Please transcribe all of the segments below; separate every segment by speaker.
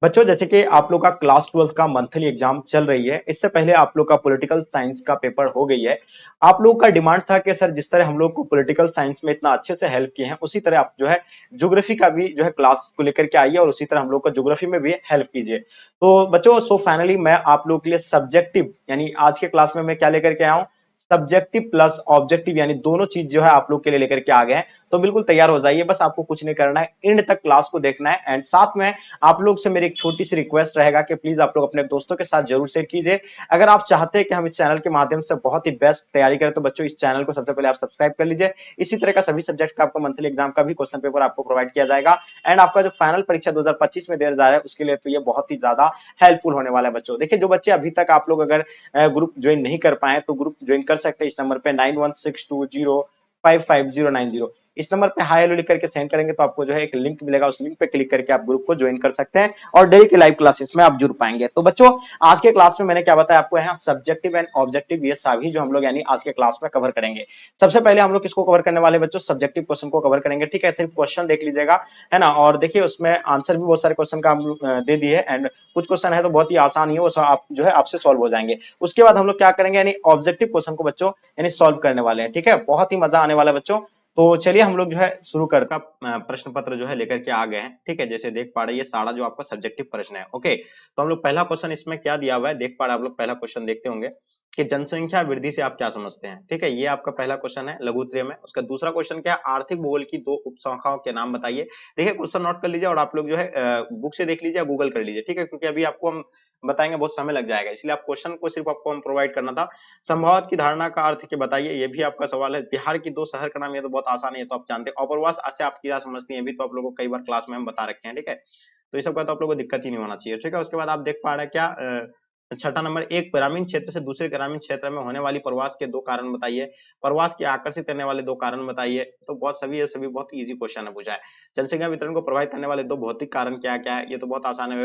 Speaker 1: बच्चों जैसे कि आप लोग का क्लास 12 का मंथली एग्जाम चल रही है, इससे पहले आप लोग का पॉलिटिकल साइंस का पेपर हो गई है। आप लोगों का डिमांड था कि सर जिस तरह हम लोग को पॉलिटिकल साइंस में इतना अच्छे से हेल्प किए हैं, उसी तरह आप जो है ज्योग्राफी का भी जो है क्लास को लेकर के आइए और उसी तरह हम लोग का ज्योग्राफी में भी हेल्प कीजिए। तो बच्चों सो फाइनली मैं आप लोगों के लिए सब्जेक्टिव यानी आज के क्लास में मैं क्या लेकर के आया हूँ, सब्जेक्टिव प्लस ऑब्जेक्टिव यानी दोनों चीज जो है आप लोग के लिए लेकर के आ गए हैं। तो बिल्कुल तैयार हो जाइए, बस आपको कुछ नहीं करना है, एंड तक क्लास को देखना है। एंड साथ में आप लोग से मेरी एक छोटी सी रिक्वेस्ट रहेगा कि प्लीज आप लोग अपने दोस्तों के साथ जरूर शेयर कीजिए। अगर आप चाहते हैं कि हम इस चैनल के माध्यम से बहुत ही बेस्ट तैयारी करें तो बच्चों इस चैनल को सबसे पहले आप सब्सक्राइब कर लीजिए। इसी तरह का सभी सब्जेक्ट का आपको मंथली एग्जाम का भी क्वेश्चन पेपर आपको प्रोवाइड किया जाएगा। एंड आपका जो फाइनल परीक्षा 2025 में दिया जा रहा है उसके लिए तो ये बहुत ही ज्यादा हेल्पफुल होने वाला है। बच्चों देखिए, जो बच्चे अभी तक आप लोग अगर ग्रुप ज्वाइन नहीं कर पाए तो ग्रुप ज्वाइन कर सकते हैं इस नंबर पे 9162055090। इस नंबर पे हाई हेलो लिख करके सेंड करेंगे तो आपको जो है एक लिंक मिलेगा, उस लिंक पे क्लिक करके आप ग्रुप को ज्वाइन कर सकते हैं और डेली के लाइव क्लासेस में आप जुड़ पाएंगे। तो बच्चों आज के क्लास में मैंने क्या बताया आपको, यहाँ सब्जेक्टिव एंड ऑब्जेक्टिव ये सभी जो हम लोग यानी आज के क्लास में कवर करेंगे। सबसे पहले हम लोग किसको कवर करने वाले बच्चों, सब्जेक्टिव क्वेश्चन को कवर करेंगे। ठीक है, सिर्फ क्वेश्चन देख लीजिएगा, है ना। और देखिए उसमें आंसर भी बहुत सारे क्वेश्चन का हम दे दिए एंड कुछ क्वेश्चन है तो बहुत ही आसान ही है, वो सब आप जो है आपसे सॉल्व हो जाएंगे। उसके बाद हम लोग क्या करेंगे यानी ऑब्जेक्टिव क्वेश्चन को बच्चों यानी सॉल्व करने वाले हैं। ठीक है, बहुत ही मजा आने वाला है बच्चों। तो चलिए हम लोग जो है शुरू करते हैं। प्रश्न पत्र जो है लेकर के आ गए हैं। ठीक है, जैसे देख पा रहे हैं ये सारा जो आपका सब्जेक्टिव प्रश्न है। ओके, तो हम लोग पहला क्वेश्चन इसमें क्या दिया हुआ है देख पा रहे हैं आप लोग। पहला क्वेश्चन देखते होंगे कि जनसंख्या वृद्धि से आप क्या समझते हैं। ठीक है, ये आपका पहला क्वेश्चन है लघु उत्तरीय में। उसका दूसरा क्वेश्चन क्या है, आर्थिक भूगोल की दो उपशाखाओं के नाम बताइए। देखिए क्वेश्चन नोट कर लीजिए और आप लोग जो है बुक से देख लीजिए, गूगल कर लीजिए। ठीक है, क्योंकि अभी आपको हम बताएंगे बहुत समय लग जाएगा, इसलिए आप क्वेश्चन को सिर्फ आपको हम प्रोवाइड करना था। संभवत की धारणा का अर्थ क्या बताइए, ये भी आपका सवाल है। बिहार की दो शहर का नाम, ये तो बहुत आसान है, ये तो आप जानते हैं। अपरवास से आप क्या समझती हैं, ये भी तो आप लोगों को कई बार क्लास में हम बता रखे हैं। ठीक है, तो ये सब का तो आप लोगों को दिक्कत ही नहीं होना चाहिए। ठीक है, उसके बाद आप देख पा रहे हैं क्या छठा नंबर, एक ग्रामीण क्षेत्र से दूसरे ग्रामीण क्षेत्र में होने वाली प्रवास के दो कारण बताइए। प्रवास की आकर्षित करने वाले दो कारण बताइए। तो बहुत सभी ये सभी बहुत इजी क्वेश्चन है पूछा है। जनसंख्या वितरण को प्रभावित करने वाले दो भौतिक कारण क्या क्या है, ये तो बहुत आसान है।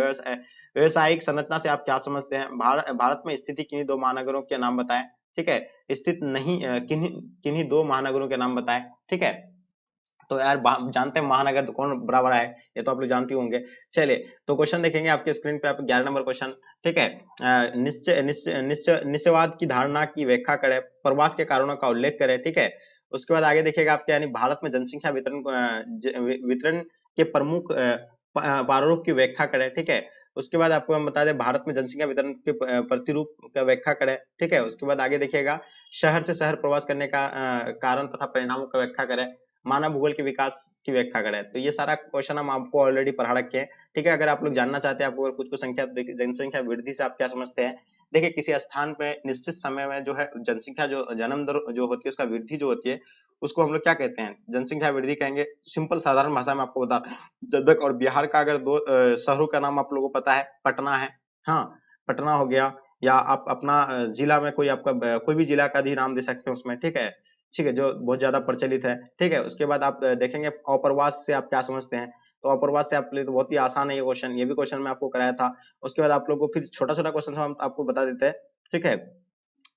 Speaker 1: व्यवसायिक संरचना से आप क्या समझते हैं। भारत में स्थिति किन्हीं दो महानगरों के नाम बताएं। ठीक है, स्थित नहीं किन्हीं किन्हीं दो महानगरों के नाम बताएं। ठीक है, तो यार जानते हैं महानगर तो कौन बराबर है, ये तो आप लोग जानते होंगे। चलिए तो क्वेश्चन देखेंगे आपके स्क्रीन पे, आप 11 नंबर क्वेश्चन। ठीक है, निश्चय निश्चय निश्चय निश्चयवाद की धारणा की व्याख्या करें, प्रवास के कारणों का उल्लेख करें। ठीक है, उसके बाद आगे देखिएगा आपके यानी भारत में जनसंख्या वितरण के प्रमुख प्रारूप की व्याख्या करें। ठीक है, उसके बाद आपको हम बता दें भारत में जनसंख्या वितरण के प्रतिरूप का व्याख्या करें। ठीक है, उसके बाद आगे देखिएगा शहर से शहर प्रवास करने का कारण तथा परिणामों का व्याख्या करें, मानव भूगोल के विकास की व्याख्या करें। तो ये सारा क्वेश्चन हम आपको ऑलरेडी पढ़ा रखे हैं। ठीक है, अगर आप लोग जानना चाहते हैं आपको कुछ कुछ संख्या, देखिए जनसंख्या वृद्धि से आप क्या समझते हैं। देखिए किसी स्थान पे निश्चित समय में जो है जनसंख्या जो जन्म दर जो होती है उसका वृद्धि जो होती है उसको हम लोग क्या कहते हैं, जनसंख्या वृद्धि कहेंगे। सिंपल साधारण भाषा में आपको बता, जब और बिहार का अगर दो शहरों का नाम आप लोगों को पता है, पटना है, हाँ पटना हो गया, या आप अपना जिला में कोई आपका कोई भी जिला का भी नाम दे सकते हैं उसमें। ठीक है, ठीक है, जो बहुत ज्यादा प्रचलित है। ठीक है, उसके बाद आप देखेंगे अप्रवास से आप क्या समझते हैं। तो अप्रवास से आप लिए तो बहुत ही आसान है ये क्वेश्चन, ये भी क्वेश्चन मैं आपको कराया था। उसके बाद आप लोगों को फिर छोटा छोटा क्वेश्चन हम आपको बता देते हैं। ठीक है,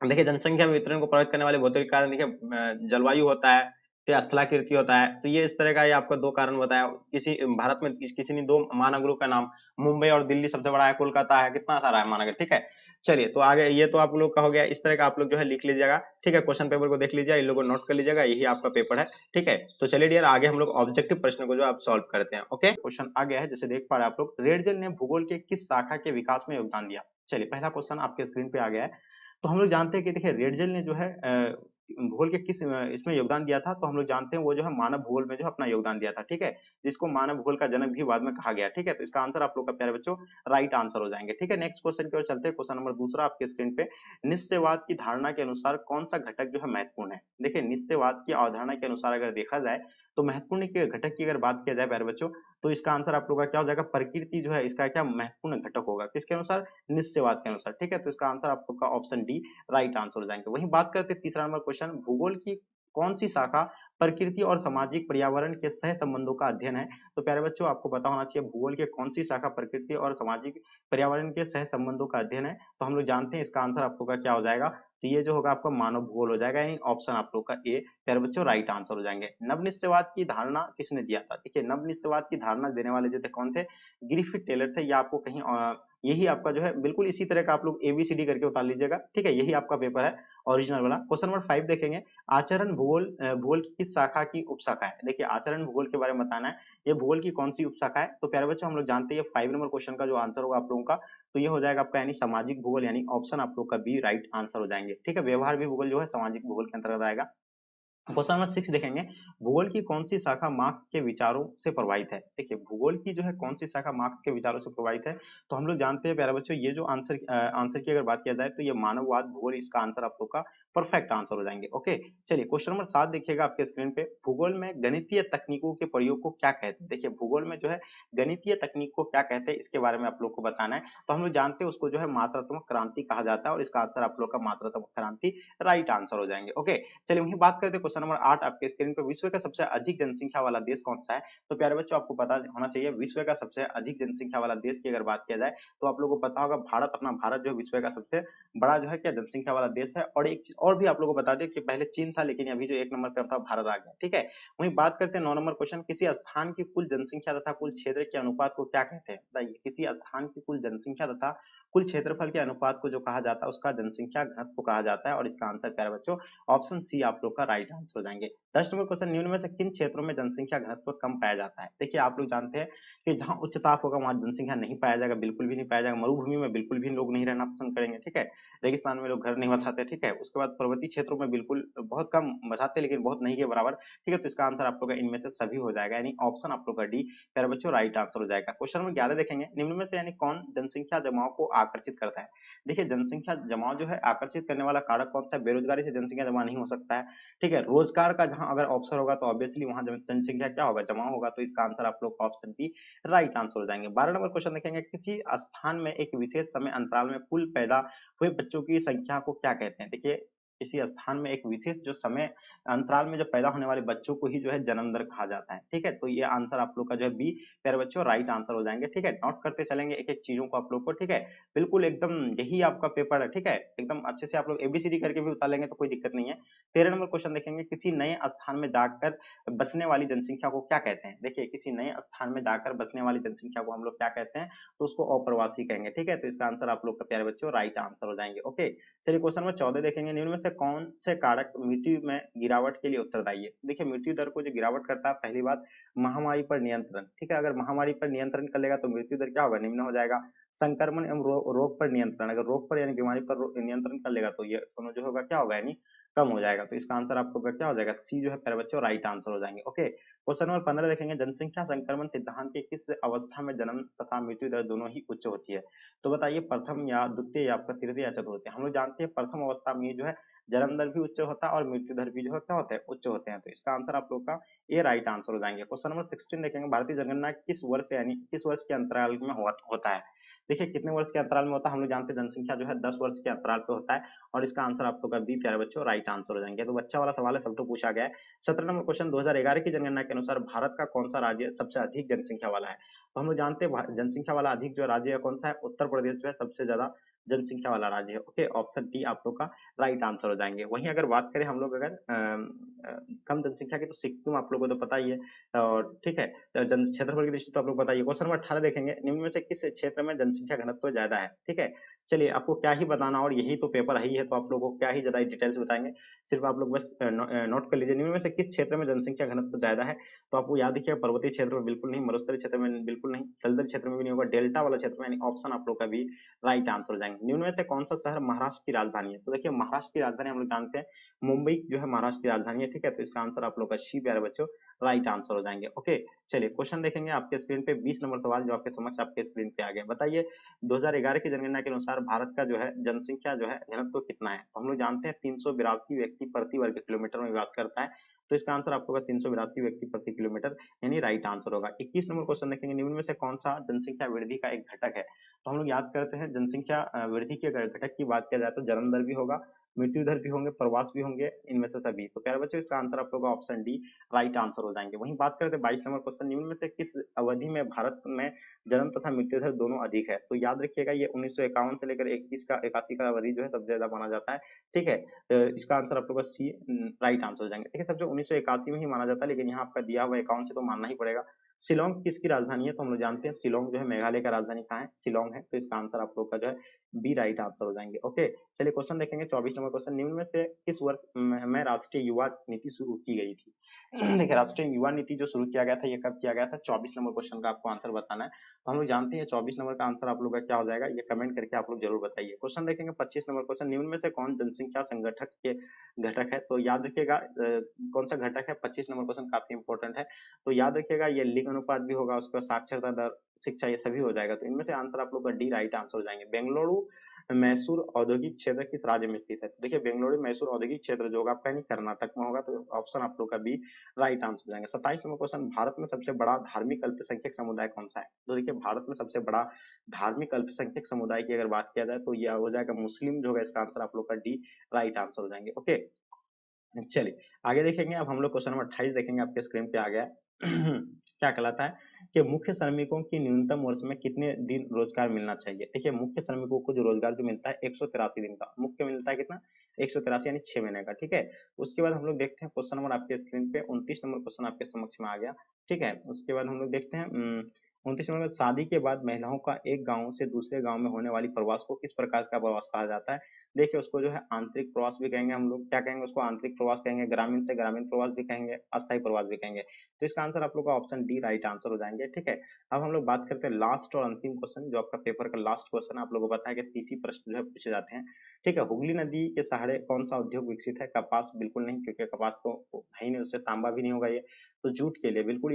Speaker 1: देखिए जनसंख्या वितरण को प्रभावित करने वाले भौतिक कारण, देखिए जलवायु होता है, ठीक, स्थलाकृति होता है। तो ये इस तरह का ये आपका दो कारण बताया। किसी भारत में किसी ने दो महानगरों का नाम, मुंबई और दिल्ली सबसे बड़ा है, कोलकाता है, कितना सारा है महानगर। ठीक है, चलिए तो आगे ये तो आप लोग का हो गया। इस तरह का आप लोग जो है लिख लीजिएगा। ठीक है, क्वेश्चन पेपर को देख लीजिएगा, इन लोगों को नोट कर लीजिएगा, यही आपका पेपर है। ठीक है, तो चलिए डियर आगे हम लोग ऑब्जेक्टिव प्रश्न को जो आप सॉल्व करते हैं। ओके, क्वेश्चन आ गया है, जैसे देख पा रहे हैं आप लोग, रेडजल ने भूगोल के किस शाखा के विकास में योगदान दिया। चलिए पहला क्वेश्चन आपके स्क्रीन पे आ गया है। तो हम लोग जानते हैं कि देखिए रेडजल ने जो है भूगोल के किस इसमें योगदान दिया था। तो हम लोग जानते हैं वो जो है मानव भूगोल में जो है अपना योगदान दिया था। ठीक है, जिसको मानव भूगोल का जनक भी बाद में कहा गया। ठीक है, तो इसका आंसर आप लोग का प्यारे बच्चों राइट आंसर हो जाएंगे। ठीक है, नेक्स्ट क्वेश्चन की ओर चलते हैं। क्वेश्चन नंबर दूसरा आपके स्क्रीन पे, निश्चयवाद की धारणा के अनुसार कौन सा घटक जो है महत्वपूर्ण है। देखिए निश्चयवाद की अवधारणा के अनुसार अगर देखा जाए तो महत्वपूर्ण के घटक की अगर बात किया जाए प्यारे बच्चों, तो इसका आंसर आप लोग का क्या हो जाएगा, प्रकृति जो है इसका क्या महत्वपूर्ण घटक होगा, किसके अनुसार, निश्चयवाद के अनुसार। ठीक है, तो इसका आंसर आप लोग का ऑप्शन डी राइट आंसर हो जाएंगे। वहीं बात करते हैं तीसरा नंबर क्वेश्चन, भूगोल की कौन सी शाखा प्रकृति और सामाजिक पर्यावरण के सह संबंधों का अध्ययन है। तो प्यारे बच्चों आपको पता होना चाहिए भूगोल के कौन सी शाखा प्रकृति और सामाजिक पर्यावरण के सह संबंधों का अध्ययन है। तो हम लोग जानते हैं इसका आंसर आप लोग का क्या हो जाएगा। तो ये जो होगा आपका मानव भूगोल हो जाएगा, यानी ऑप्शन आप लोग का ए प्यारे बच्चों राइट आंसर हो जाएंगे। नवनिश्चयवाद की धारणा किसने दिया था? देखिए नवनिश्चयवाद की धारणा देने वाले जो थे कौन थे? ग्रिफिथ टेलर थे। या आपको कहीं यही आपका जो है बिल्कुल इसी तरह का आप लोग एबीसीडी करके उतार लीजिएगा, ठीक है, यही आपका पेपर है ओरिजिनल वाला। क्वेश्चन नंबर 5 देखेंगे, आचरण भूगोल भूगोल की किस शाखा की उपशाखा है? देखिए आचरण भूगोल के बारे में बताना है, ये भूगोल की कौन सी उपशाखा है? तो प्यारे बच्चों हम लोग जानते हैं 5 नंबर क्वेश्चन का जो आंसर होगा आप लोगों का, तो ये हो जाएगा आपका यानी सामाजिक भूगोल, यानी ऑप्शन आप लोग का बी राइट आंसर हो जाएंगे, ठीक है। व्यवहार भी भूगोल जो है सामाजिक भूगोल के अंतर्गत आएगा। क्वेश्चन नंबर 6 देखेंगे, भूगोल की कौन सी शाखा मार्क्स के विचारों से प्रभावित है? देखिए भूगोल की जो है कौन सी शाखा मार्क्स के विचारों से प्रभावित है? तो हम लोग जानते हैं प्यारे बच्चों ये जो आंसर की अगर बात किया जाए तो ये मानववाद भूगोल, इसका आंसर आप लोग का परफेक्ट आंसर हो जाएंगे। ओके चलिए क्वेश्चन नंबर 7 देखिएगा आपके स्क्रीन पे, भूगोल में गणितीय तकनीकों के प्रयोग को क्या कहते हैं? देखिए भूगोल में जो है गणितीय तकनीक को क्या कहते हैं इसके बारे में आप लोग को बताना है। तो हम लोग जानते हैं उसको जो है मात्रात्मक क्रांति कहा जाता है, और इसका आंसर आप लोग का मात्रात्मक क्रांति राइट आंसर हो जाएंगे। ओके चलिए वहीं बात करते हैं क्वेश्चन नंबर 8 आपके स्क्रीन पे, विश्व का सबसे अधिक जनसंख्या वाला देश कौन सा है? तो प्यारे बच्चों आपको पता होना चाहिए विश्व का सबसे अधिक जनसंख्या वाला देश की अगर बात किया जाए तो आप लोगों को पता होगा भारत, अपना भारत जो विश्व का सबसे बड़ा जो है क्या जनसंख्या वाला देश है। और एक चीज और भी आप लोगों को बता दें कि पहले चीन था, लेकिन अभी जो 1 नंबर पर था भारत आ गया, ठीक है। वहीं बात करते हैं 9 नंबर क्वेश्चन, किसी स्थान की कुल जनसंख्या तथा कुल क्षेत्र के अनुपात को क्या कहते हैं? बताइए किसी स्थान की कुल जनसंख्या तथा कुल क्षेत्रफल के अनुपात को जो कहा जाता है उसका जनसंख्या घनत्व कहा जाता है, और इसका आंसर प्यारे बच्चों ऑप्शन सी आप लोग का राइट आंसर हो जाएंगे। 10 नंबर क्वेश्चन, निम्न में से किन क्षेत्रों में जनसंख्या घनत्व कम पाया जाता है? देखिए आप लोग जानते हैं कि जहां उच्च ताप होगा वहां जनसंख्या नहीं पाया जाएगा, बिल्कुल भी नहीं पाया जाएगा। मरुभूमि में बिल्कुल भी लोग नहीं रहना पसंद करेंगे, ठीक है। रेगिस्तान में लोग घर नहीं बसाते, ठीक है। उसके बाद पर्वतीय क्षेत्रों में बिल्कुल बहुत कम बसाते, लेकिन बहुत नहीं के बराबर, ठीक है। तो इसका आंसर आप लोग का इनमें से सभी हो जाएगा, यानी ऑप्शन आप लोग का डी प्यारे बच्चों राइट आंसर हो जाएगा। क्वेश्चन नंबर 11 देखेंगे, निम्न में से यानी कौन जनसंख्या जमाव को आकर्षित करता है? देखिए जनसंख्या जमाव जो है आकर्षित करने वाला कारक कौन सा है? बेरोजगारी से जनसंख्या जमा नहीं हो सकता है, ठीक है। रोजगार का जहां अगर अवसर होगा तो ऑब्वियसली वहां जनसंख्या क्या होगा? जमा होगा। तो इसका आंसर आप लोग ऑप्शन बी राइट आंसर हो जाएंगे। 12 नंबर क्वेश्चन देखेंगे, किसी स्थान में एक विशेष समय अंतराल में कुल पैदा हुए बच्चों की संख्या को क्या कहते हैं? देखिए किसी स्थान में एक विशेष जो समय अंतराल में जो पैदा होने वाले बच्चों को ही जो है जन्म दर कहा जाता है, ठीक है। तो ये आंसर आप लोग का जो है बी प्यारे बच्चों राइट आंसर हो जाएंगे, ठीक है। नोट करते चलेंगे एक एक चीजों को आप लोग को, ठीक है। बिल्कुल एकदम यही आपका पेपर है, ठीक है। एकदम अच्छे से आप लोग एबीसीडी करके भी उतार लेंगे तो कोई दिक्कत नहीं है। 13 नंबर क्वेश्चन देखेंगे, किसी नए स्थान में जाकर बसने वाली जनसंख्या को क्या कहते हैं? देखिए किसी नए स्थान में जाकर बसने वाली जनसंख्या को हम लोग क्या कहते हैं? तो उसको अप्रवासी कहेंगे, ठीक है। तो इसका आंसर आप लोग का प्यारे बच्चों राइट आंसर हो जाएंगे। ओके चलिए क्वेश्चन नंबर 14 देखेंगे, निम्न में से कौन से कारक मृत्यु में गिरावट के लिए उत्तरदायी है? देखिए मृत्यु दर को जो गिरावट करता है, पहली बात महामारी पर नियंत्रण, ठीक है। अगर महामारी पर नियंत्रण कर लेगा तो मृत्यु दर क्या होगा? निम्न हो जाएगा। संक्रमण एवं रोग पर नियंत्रण, अगर रोग पर यानी बीमारी पर नियंत्रण कर लेगा तो ये दोनों जो होगा क्या होगा? यानी कम हो जाएगा। तो इसका आंसर आपको क्या हो जाएगा? सी जो है प्यारे बच्चों राइट आंसर हो जाएंगे। ओके क्वेश्चन नंबर 15 देखेंगे, जनसंख्या संक्रमण सिद्धांत की किस अवस्था में जन्म तथा मृत्यु दर दोनों ही उच्च होती है? तो बताइए प्रथम या द्वितीय या आपका तृतीय या चतुर्थ? हम लोग जानते हैं प्रथम अवस्था में जो है जन्म दर भी उच्च होता है और मृत्यु दर भी जो है क्या होता है? उच्च होते हैं। तो इसका आंसर आप लोग का ये राइट आंसर हो जाएंगे। क्वेश्चन नंबर 16 देखेंगे, भारतीय जनगणना किस वर्ष यानी किस वर्ष के अंतराल में होता है? देखिए कितने वर्ष के अंतराल में होता है? हम लोग जानते हैं जनसंख्या जो है 10 वर्ष के अंतराल पे होता है, और इसका आंसर आप लोग का बी प्यारे बच्चों राइट आंसर हो जाएंगे। तो बच्चा वाला सवाल है, सब तो पूछा गया है। 17 नंबर क्वेश्चन, 2011 की जनगणना के अनुसार भारत का कौन सा राज्य सबसे अधिक जनसंख्या वाला है? तो हम लोग जानते हैं जनसंख्या वाला अधिक जो राज्य है कौन सा है? उत्तर प्रदेश जो है सबसे ज्यादा जनसंख्या वाला राज्य है। ओके ऑप्शन डी आप लोग का राइट आंसर हो जाएंगे। वहीं अगर बात करें हम लोग अगर कम जनसंख्या की, तो सिक्किम आप लोगों को तो पता ही है, और ठीक है जन क्षेत्रफल की दृष्टि तो आप लोग बताइए। क्वेश्चन नंबर 18 देखेंगे, निम्न में से किस क्षेत्र में जनसंख्या घनत्व ज्यादा है? ठीक है चलिए आपको क्या ही बताना, और यही तो पेपर ही है तो आप लोगों को क्या ही ज्यादा डिटेल्स बताएंगे, सिर्फ आप लोग बस नोट कर लीजिए। निम्न में से किस क्षेत्र में जनसंख्या घनत्व ज्यादा है? तो आपको याद रखिए पर्वतीय क्षेत्र में बिल्कुल नहीं, मरुस्थलीय क्षेत्र में बिल्कुल नहीं, दलदल क्षेत्र में भी नहीं होगा, डेल्टा वाला क्षेत्र में, यानी ऑप्शन आप लोग का भी राइट आंसर हो जाएंगे। निम्न में से कौन सा शहर महाराष्ट्र की राजधानी है? तो देखिए महाराष्ट्र की राजधानी हम लोग जानते हैं मुंबई जो है महाराष्ट्र की राजधानी है, ठीक है। तो इसका आंसर आप लोग का सी प्यारे बच्चों राइट आंसर हो जाएंगे। ओके चलिए क्वेश्चन देखेंगे आपके स्क्रीन पे, 20 नंबर सवाल जो आपके समक्ष आपके स्क्रीन पे आ गया। बताइए 2011 की जनगणना के अनुसार भारत का जो है जनसंख्या जो है घनत्व कितना है? तो हम लोग जानते हैं 382 व्यक्ति प्रति वर्ग किलोमीटर में निवास करता है। तो इसका आंसर आपको होगा 382 व्यक्ति प्रति किलोमीटर, यानी राइट आंसर होगा। 21 नंबर क्वेश्चन देखेंगे, निम्न में से कौन सा जनसंख्या वृद्धि का एक घटक है? तो हम लोग याद करते हैं जनसंख्या वृद्धि के अगर घटक की बात किया जाए तो जन्म दर भी होगा, मृत्यु दर भी होंगे, प्रवास भी होंगे, इनमें से सभी। तो प्यारे बच्चों इसका आंसर आप लोगों का ऑप्शन डी राइट आंसर हो जाएंगे। वहीं बात करते हैं 22 नंबर क्वेश्चन, निम्न में से किस अवधि में भारत में जन्म तथा मृत्यु दर दोनों अधिक है? तो याद रखिएगा ये 1951 से लेकर 21 का 81 का अवधि जो है सबसे ज्यादा माना जाता है। ठीक है, इसका आंसर आप लोगों का सी राइट आंसर हो जाएंगे। देखिए सब जो 1981 में ही माना जाता है, लेकिन यहाँ आपका दिया हुआ 51 से तो मानना ही पड़ेगा। शिलोंग किसकी राजधानी है? तो हम लोग जानते हैं शिलोंग जो है मेघालय का राजधानी कहाँ है? शिलोंग है। तो इसका आंसर आप लोग का जो है बी राइट आंसर हो जाएंगे। ओके, चलिए क्वेश्चन देखेंगे 24 नंबर क्वेश्चन, निम्न में से किस वर्ष में राष्ट्रीय युवा नीति शुरू की गई थी? देखिए राष्ट्रीय युवा नीति जो शुरू किया गया था ये कब किया गया था? 24 नंबर क्वेश्चन का आपको आंसर बताना है। तो हम लोग जानते हैं 24 नंबर का आंसर आप लोग का क्या हो जाएगा, ये कमेंट करके आप लोग जरूर बताइए। क्वेश्चन देखेंगे 25 नंबर क्वेश्चन, निम्न में से कौन जनसंख्या संगठक के घटक है? तो याद रखिएगा कौन सा घटक है? 25 नंबर क्वेश्चन काफी इंपॉर्टेंट है। तो याद रखिएगा ये लिंग अनुपात भी होगा, उसका साक्षरता दर, शिक्षा, ये सभी हो जाएगा। तो इनमें से आंसर आप लोग का डी राइट आंसर हो जाएंगे। बेंगलुरु मैसूर औद्योगिक क्षेत्र किस राज्य में स्थित है? तो देखिए बेंगलुरु मैसूर औद्योगिक क्षेत्र जो होगा आपका यानी कर्नाटक में होगा। तो ऑप्शन आप लोग का बी राइट आंसर हो जाएंगे। 27 नंबर क्वेश्चन, भारत में सबसे बड़ा धार्मिक अल्पसंख्यक समुदाय कौन सा है? तो देखिए भारत में सबसे बड़ा धार्मिक अल्पसंख्यक समुदाय की अगर बात किया जाए तो यह हो जाएगा मुस्लिम जो होगा। इसका आंसर आप लोग का डी राइट आंसर हो जाएंगे। ओके, चलिए आगे देखेंगे। अब हम लोग क्वेश्चन नंबर 28 देखेंगे, आपके स्क्रीन पे आ गया क्या कहलाता है कि मुख्य श्रमिकों की न्यूनतम वर्ष में कितने दिन रोजगार मिलना चाहिए? देखिए मुख्य श्रमिकों को जो रोजगार जो मिलता है 183 दिन का मुख्य मिलता है, कितना? 183 यानी 6 महीने का। ठीक है, उसके बाद हम लोग देखते हैं क्वेश्चन नंबर आपके स्क्रीन पे 29 नंबर क्वेश्चन आपके समक्ष में आ गया। ठीक है, उसके बाद हम लोग देखते हैं 29 नंबर, शादी के बाद महिलाओं का एक गांव से दूसरे गांव में होने वाली प्रवास को किस प्रकार का प्रवास कहा जाता है? देखिए उसको जो है आंतरिक प्रवास भी कहेंगे हम लोग। क्या कहेंगे उसको? आंतरिक प्रवास कहेंगे। ग्रामीण से ग्रामीण प्रवास भी कहेंगे, अस्थायी प्रवास भी कहेंगे। तो इसका आंसर आप लोग का ऑप्शन डी राइट आंसर हो जाएंगे। ठीक है, अब हम लोग बात करते हैं लास्ट और अंतिम क्वेश्चन, जो आपका पेपर का लास्ट क्वेश्चन है। आप लोगों को पता है कि 30 ही प्रश्न जो है पूछे जाते हैं। ठीक है, हुगली नदी के सहारे कौन सा उद्योग विकसित है? कपास बिल्कुल नहीं, क्योंकि कपास तो है ही नहीं, उससे तांबा भी नहीं होगा ये, तो जूट के लिए बिल्कुल